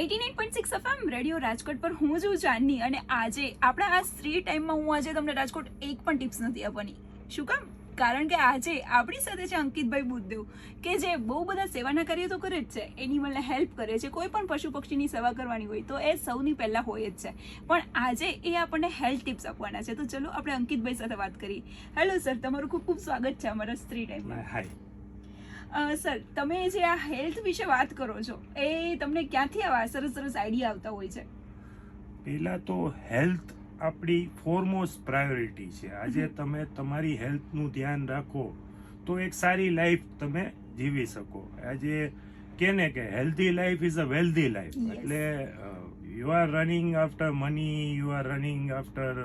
89.6 FM radio Rajkot પર હું છું ચાંદની અને આજે આપણા આ ફ્રી ટાઈમમાં હું આજે તમને રાજકોટ એક પણ ટિપ્સ નથી આપવાની. શું કામ? કારણ કે આજે આપણી સાથે છે અંકિતભાઈ બુદ્ધદેવ કે જે બહુ બધા સેવાના કાર્યો તો કરે જ છે, એનિમલને હેલ્પ કરે છે. કોઈ પણ પશુ પક્ષીની સેવા કરવાની હોય તો એ સૌની પહેલાં હોય જ છે, પણ આજે એ આપણને હેલ્થ ટિપ્સ આપવાના છે. તો ચલો આપણે અંકિતભાઈ સાથે વાત કરીએ. હેલો સર, તમારું ખૂબ ખૂબ સ્વાગત છે અમારા ફ્રી ટાઈમમાં. હાય સર, તમે જે આ હેલ્થ વિશે વાત કરો છો એ તમને ક્યાંથી આવા સરસ સરસ આઈડિયા આવતા હોય છે? પહેલા તો હેલ્થ આપણી ફોરમોસ્ટ પ્રાયોરિટી છે. આજે તમે તમારી હેલ્થનું ધ્યાન રાખો તો એક સારી લાઈફ તમે જીવી શકો. આજે કેને કે healthy life is a wealthy life. Yes. એટલે you are running after money, you are running after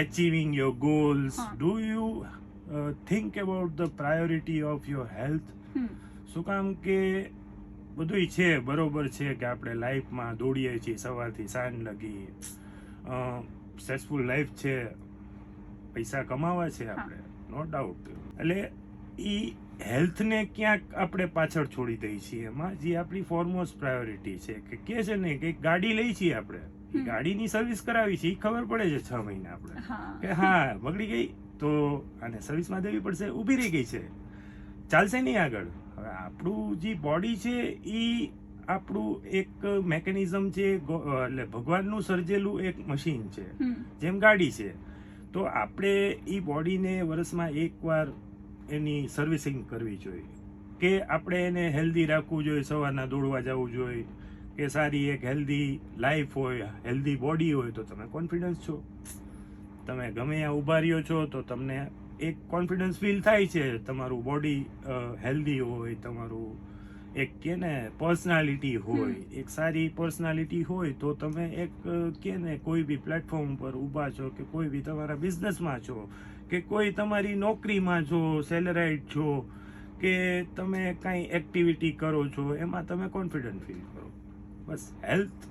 achieving your goals. Do you think about the priority of your health? શું કામ કે બધુંય છે, બરોબર છે કે આપણે લાઈફમાં દોડીએ છીએ સવારથી સાંજ લગી, સ્ટ્રેસફુલ લાઈફ છે, પૈસા કમાવા છે આપણે, નો ડાઉટ. એટલે એ હેલ્થને ક્યાંક આપણે પાછળ છોડી દઈએ છીએ. એમાં જે આપણી ફોરમોસ્ટ પ્રાયોરિટી છે કે છે ને કે ગાડી લઈ છીએ આપણે, એ ગાડીની સર્વિસ કરાવી છે, એ ખબર પડે છે 6 મહિને આપણે કે હા બગડી ગઈ તો આને સર્વિસમાં દેવી પડશે, ઊભી રહી ગઈ છે, ચાલશે નહીં આગળ. હવે આપણું જે બોડી છે એ આપણું એક મેકેનિઝમ છે, એટલે ભગવાનનું સર્જેલું એક મશીન છે, જેમ ગાડી છે. તો આપણે એ બોડીને વર્ષમાં એકવાર એની સર્વિસિંગ કરવી જોઈએ, કે આપણે એને હેલ્ધી રાખવું જોઈએ, સવારના દોડવા જવું જોઈએ, કે સારી એક હેલ્ધી લાઈફ હોય, હેલ્ધી બોડી હોય તો તમે કોન્ફિડન્સ છો, તમે ગમે ત્યાં ઊભા રહ્યો છો તો તમને એક કોન્ફિડન્સ ફીલ થાય છે. તમારું બોડી હેલ્ધી હોય, તમારું એક કે ને પર્સનાલિટી હોય, એક સારી પર્સનાલિટી હોય તો તમે એક કે ને કોઈ બી પ્લેટફોર્મ પર ઊભા છો, કે કોઈ બી તમારા બિઝનેસમાં છો, કે કોઈ તમારી નોકરીમાં છો, સેલેરાઇડ છો, કે તમે કાંઈ એક્ટિવિટી કરો છો, એમાં તમે કોન્ફિડન્ટ ફીલ કરો. બસ હેલ્થ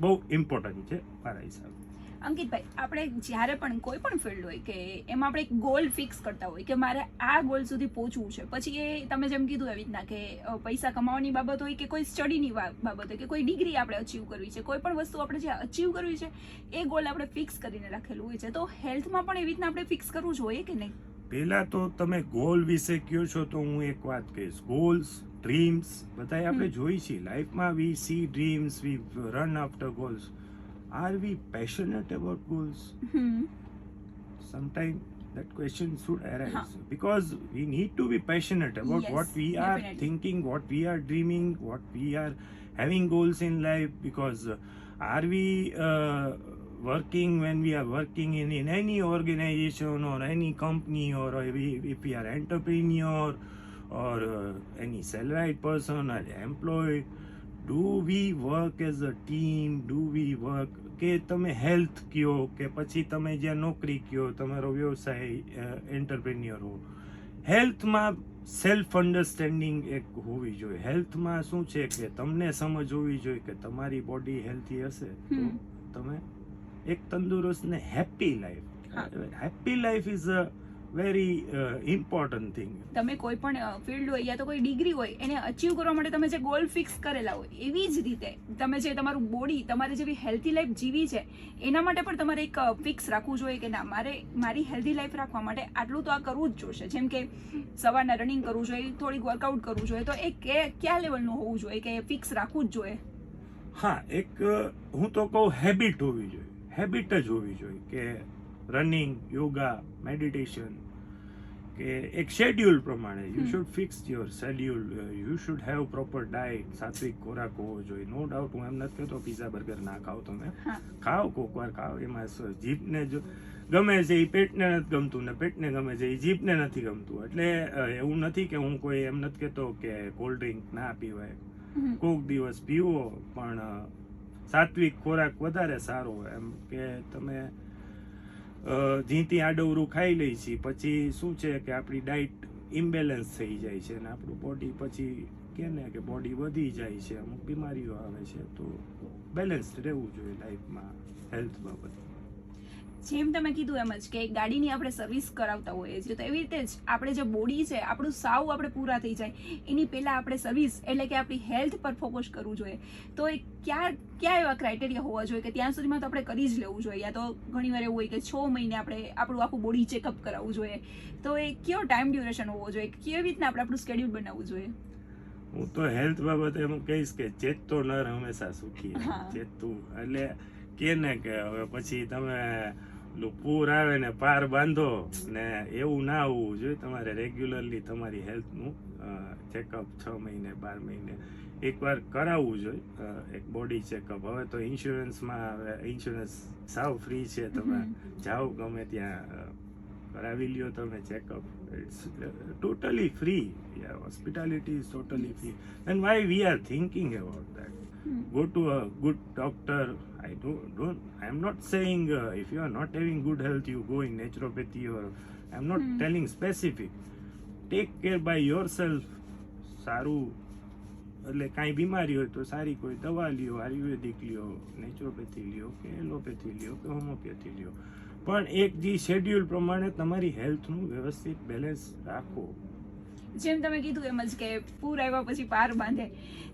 બહુ ઇમ્પોર્ટન્ટ છે મારા હિસાબે. અંકિતભાઈ, આપણે જ્યારે પણ કોઈ પણ ફિલ્ડ હોય કે એમાં આપણે એક ગોલ ફિક્સ કરતા હોય કે મારે આ ગોલ સુધી પહોંચવું છે, પછી એ તમે જેમ કીધું એવી રીતના કે પૈસા કમાવાની બાબત હોય, કે કોઈ સ્ટડીની બાબત હોય, કે કોઈ ડિગ્રી આપણે અચીવ કરવી છે, કોઈ પણ વસ્તુ આપણે જે અચીવ કરવી છે એ ગોલ આપણે ફિક્સ કરીને રાખેલું હોય છે. તો હેલ્થમાં પણ એવી રીતના આપણે ફિક્સ કરવું જોઈએ કે નહીં? પહેલા તો તમે ગોલ વિશે કહો છો તો હું એક વાત કહીશ. ગોલ્સ, ડ્રીમ્સ બધાય આપણે જોઈ છીએ લાઈફમાં. We see dreams, we run after goals. Are we passionate about goals? Sometimes that question should arise, because we need to be passionate about Yes, what we are definitely. thinking, what we are dreaming, what we are having goals in life. Because are we working, when we are working in any organization or any company, or if we are entrepreneur or any salaried person or employee, do we work as a team? Do we work, કે તમે health કયો, કે પછી તમે જ્યાં નોકરી કયો, તમારો વ્યવસાય એન્ટરપ્રેન્યોર હો, હેલ્થમાં સેલ્ફ અન્ડરસ્ટેન્ડિંગ એક હોવી જોઈએ. હેલ્થમાં શું છે કે તમને સમજ હોવી જોઈએ કે તમારી બોડી હેલ્થી હશે તો તમે એક તંદુરસ્ત ને happy life is a very important thing. તમે કોઈ પણ ફિલ્ડ હોય યા તો કોઈ ડિગ્રી હોય, એને અચીવ કરવા માટે તમે જે ગોલ ફિક્સ કરેલા હોય, એવી જ રીતે તમે જે તમારું બોડી, તમારી જેવી હેલ્ધી લાઈફ જીવી છે, એના માટે પણ તમારે એક ફિક્સ રાખવું જોઈએ કે ના, મારે મારી હેલ્ધી લાઈફ રાખવા માટે આટલું તો આ કરવું જ જોશે. જેમ કે સવારના રનિંગ કરવું જોઈએ, થોડીક વર્કઆઉટ કરવું જોઈએ, તો એ કયા લેવલનું હોવું જોઈએ કે ફિક્સ રાખવું જ જોઈએ? હા, એક હું તો કહું હેબિટ હોવી જોઈએ, હેબિટ જ હોવી જોઈએ, કે રનિંગ, યોગા, મેડિટેશન, કે એક શેડ્યુલ પ્રમાણે you should fix your schedule. You should have proper diet, સાત્વિક ખોરાક હોવો જોઈએ. નો ડાઉટ, હું એમ નથી કહેતો પિઝા બર્ગર ના ખાઓ, તમે ખાઓ, કોક વાર ખાઓ. એમાં જીભને જો ગમે છે એ પેટને નથી ગમતું, ને પેટને ગમે છે એ જીભને નથી ગમતું. એટલે એવું નથી કે હું કોઈ એમ નથી કહેતો કે કોલ્ડ ડ્રિંક ના પીવાય, કોક દિવસ પીવો, પણ સાત્વિક ખોરાક વધારે સારો. એમ કે તમે જીતી આડવરું ખાઈ લઈ છીએ, પછી શું છે કે આપણી ડાયટ ઇમ્બેલેન્સ થઈ જાય છે, અને આપણું બોડી પછી કે ને કે બોડી વધી જાય છે, અમુક બીમારીઓ આવે છે. તો બેલેન્સ રહેવું જોઈએ લાઈફમાં, હેલ્થ બાબતે. જેમ તમે કીધું એમ જ કે ગાડીની આપણે સર્વિસ કરાવતા હોઈએ છીએ તો એવી રીતે જ આપણે જે બોડી છે આપણું સાવ આપણે પૂરા થઈ જાય એની પહેલાં આપણે સર્વિસ એટલે કે આપણી હેલ્થ પર ફોકસ કરવું જોઈએ. તો એ ક્યાં એવા ક્રાઇટેરિયા હોવા જોઈએ કે ત્યાં સુધીમાં તો આપણે કરી જ લેવું જોઈએ, યા તો ઘણીવાર એવું હોય કે 6 મહિને આપણે આપણું આખું બોડી ચેકઅપ કરાવવું જોઈએ. તો એ કયો ટાઈમ ડ્યુરેશન હોવો જોઈએ, કેવી રીતના આપણે આપણું સ્કેડ્યુલ બનાવવું જોઈએ? હું તો હેલ્થ બાબતે એમ કહીશ કે ચેતતો નર હંમેશા સુખી. હા. ચેતતું એટલે કે ને કે હવે પછી તમે પૂર આવે ને પાર બાંધો ને એવું ના હોવું જોઈએ. તમારે રેગ્યુલરલી તમારી હેલ્થનું ચેકઅપ 6 મહિને 12 મહિને એકવાર કરાવવું જોઈએ, એક બોડી ચેકઅપ. હવે તો ઇન્સ્યોરન્સ સાવ ફ્રી છે, તમે જાઓ ગમે ત્યાં કરાવી લ્યો તમે checkup. It's totally free. Hospitality is totally free. And why we are thinking about that? Go to a good doctor. I am not saying if you are not having good health you go in naturopathy, or I am not telling specific. Take care by yourself. સારું એટલે કાંઈ બીમારી હોય તો સારી કોઈ દવા લ્યો, આયુર્વેદિક લ્યો, નેચરોપેથી લ્યો કે એલોપેથી લ્યો કે હોમિયોપેથી લ્યો, પણ એક જે શેડ્યુલ પ્રમાણે તમારી હેલ્થનું વ્યવસ્થિત બેલેન્સ રાખો. જેમ તમે કીધું એમ જ કે પૂર આવ્યા પછી પાર બાંધે,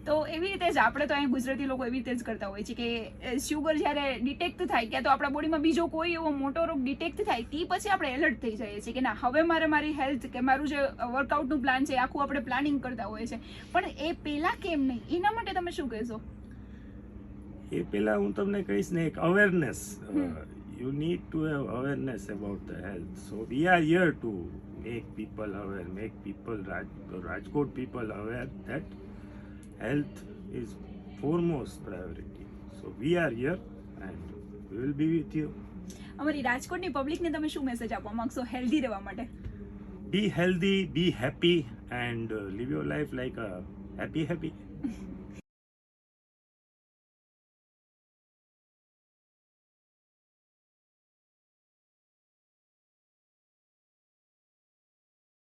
તો એવી રીતે જ આપણે તો અહીં ગુજરાતી લોકો એવી રીતે જ કરતા હોય છે કે શુગર જ્યારે ડિટેક્ટ થાય ક્યાં તો આપણા બોડીમાં બીજો કોઈ એવો મોટો રોગ ડિટેક્ટ થાય તે પછી આપણે એલર્ટ થઈ જઈએ છીએ કે ના હવે મારી હેલ્થ કે મારું જે વર્કઆઉટનું પ્લાન છે આખું આપણે પ્લાનિંગ કરતા હોઈએ છીએ. પણ એ પહેલાં કેમ નહીં, એના માટે તમે શું કહેશો? એ પહેલા હું તમને કહીશ ને, એક awareness. You need to have awareness about the health. So we are here to make people aware, make people, Rajkot people aware that health is foremost priority. So we are here and we will be with you. અમારી રાજકોટની પબ્લિકને તમે શું message આપવા માંગશો healthy રહેવા માટે? Be healthy, be happy and live your life like a happy.